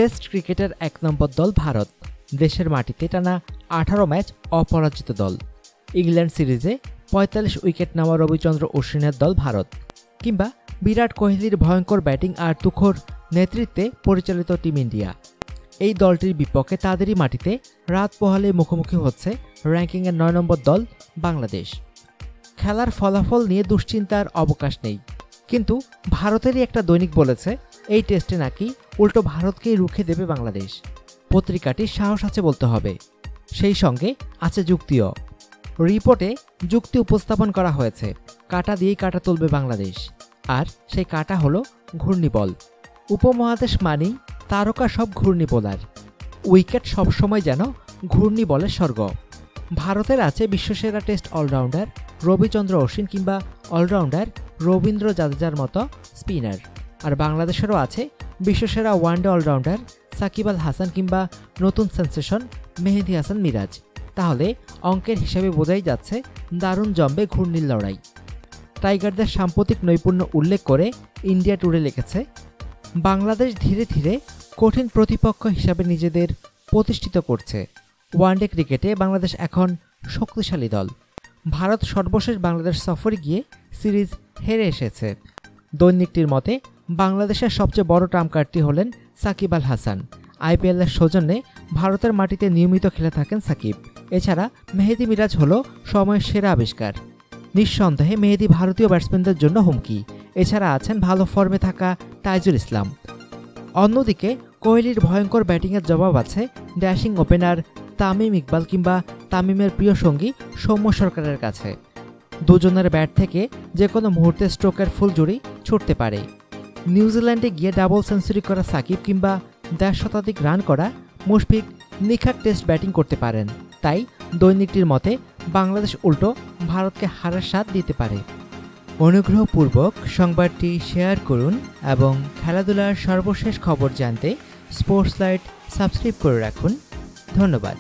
Test ক্রিকেটের ১ নম্বর দল ভারত। দেশের মাটিতে টানা ১৮ ম্যাচ অপরাজিত দল। ইংল্যান্ড সিরিজে ৪৫ উইকেট নেওয়া রবিচন্দ্র অশ্বিনের দল ভারত, কিংবা বিরাট কোহলির ভয়ঙ্কর ব্যাটিং আর তুখোড় নেতৃত্বে পরিচালিত টিম ইন্ডিয়া। এই দলটির বিপক্ষে তাদেরই মাটিতে রাত পোহালে মুখোমুখি হচ্ছে র্যাঙ্কিংয়ের ৯ নম্বর দল বাংলাদেশ। খেলার ফলাফল নিয়ে দুশ্চিন্তার অবকাশ নেই, কিন্তু ভারতেরই একটা দৈনিক বলেছে এই টেস্টে নাকি উল্টো ভারতকেই রুখে দেবে বাংলাদেশ। পত্রিকাটির সাহস আছে বলতে হবে, সেই সঙ্গে আছে যুক্তিও। রিপোর্টে যুক্তি উপস্থাপন করা হয়েছে, কাঁটা দিয়েই কাঁটা তুলবে বাংলাদেশ, আর সেই কাঁটা হলো ঘূর্ণিবল। উপমহাদেশ মানেই তারকা সব ঘূর্ণি বোলার, উইকেট সবসময় যেন ঘূর্ণিবলের স্বর্গ। ভারতের আছে বিশ্বসেরা টেস্ট অলরাউন্ডার রবিচন্দ্র অশ্বিন কিংবা অলরাউন্ডার রবীন্দ্র জাদেজার মতো স্পিনার, আর বাংলাদেশেরও আছে বিশ্বসেরা ওয়ানডে অলরাউন্ডার সাকিব আল হাসান কিংবা নতুন সেন্সেশন মেহেদী হাসান মিরাজ। তাহলে অঙ্কের হিসাবে বোঝাই যাচ্ছে দারুণ জমবে ঘূর্ণির লড়াই। টাইগারদের সাম্প্রতিক নৈপুণ্য উল্লেখ করে ইন্ডিয়া টুডে লিখেছে, বাংলাদেশ ধীরে ধীরে কঠিন প্রতিপক্ষ হিসাবে নিজেদের প্রতিষ্ঠিত করছে। ওয়ানডে ক্রিকেটে বাংলাদেশ এখন শক্তিশালী দল। ভারত সর্বশেষ বাংলাদেশ সফরে গিয়ে সিরিজ হেরে এসেছে। দৈনিকটির মতে বাংলাদেশের সবচেয়ে বড় ট্রাম্পকার্ডটি হলেন সাকিব আল হাসান। আইপিএলের সৌজন্যে ভারতের মাটিতে নিয়মিত খেলে থাকেন সাকিব। এছাড়া মেহেদী মিরাজ হল সময়ের সেরা আবিষ্কার। নিঃসন্দেহে মেহেদী ভারতীয় ব্যাটসম্যানদের জন্য হুমকি। এছাড়া আছেন ভালো ফর্মে থাকা তাইজুল ইসলাম। অন্যদিকে কোহলির ভয়ঙ্কর ব্যাটিংয়ের জবাব আছে ড্যাশিং ওপেনার তামিম ইকবাল কিংবা তামিমের প্রিয় সঙ্গী সৌম্য সরকারের কাছে। দুজনের ব্যাট থেকে যে কোনো মুহূর্তে স্ট্রোকের ফুলঝুরি ছুটতে পারে। নিউজিল্যান্ডে গিয়ে ডাবল সেঞ্চুরি করা সাকিব কিংবা ১৫ শতাধিক রান করা মুশফিক নিখাত টেস্ট ব্যাটিং করতে পারেন। তাই দৈনিকটির মতে বাংলাদেশ উল্টো ভারতকে হারের স্বাদ দিতে পারে। অনুগ্রহপূর্বক সংবাদটি শেয়ার করুন এবং খেলাধুলার সর্বশেষ খবর জানতে স্পোর্টস লাইট সাবস্ক্রাইব করে রাখুন। ধন্যবাদ।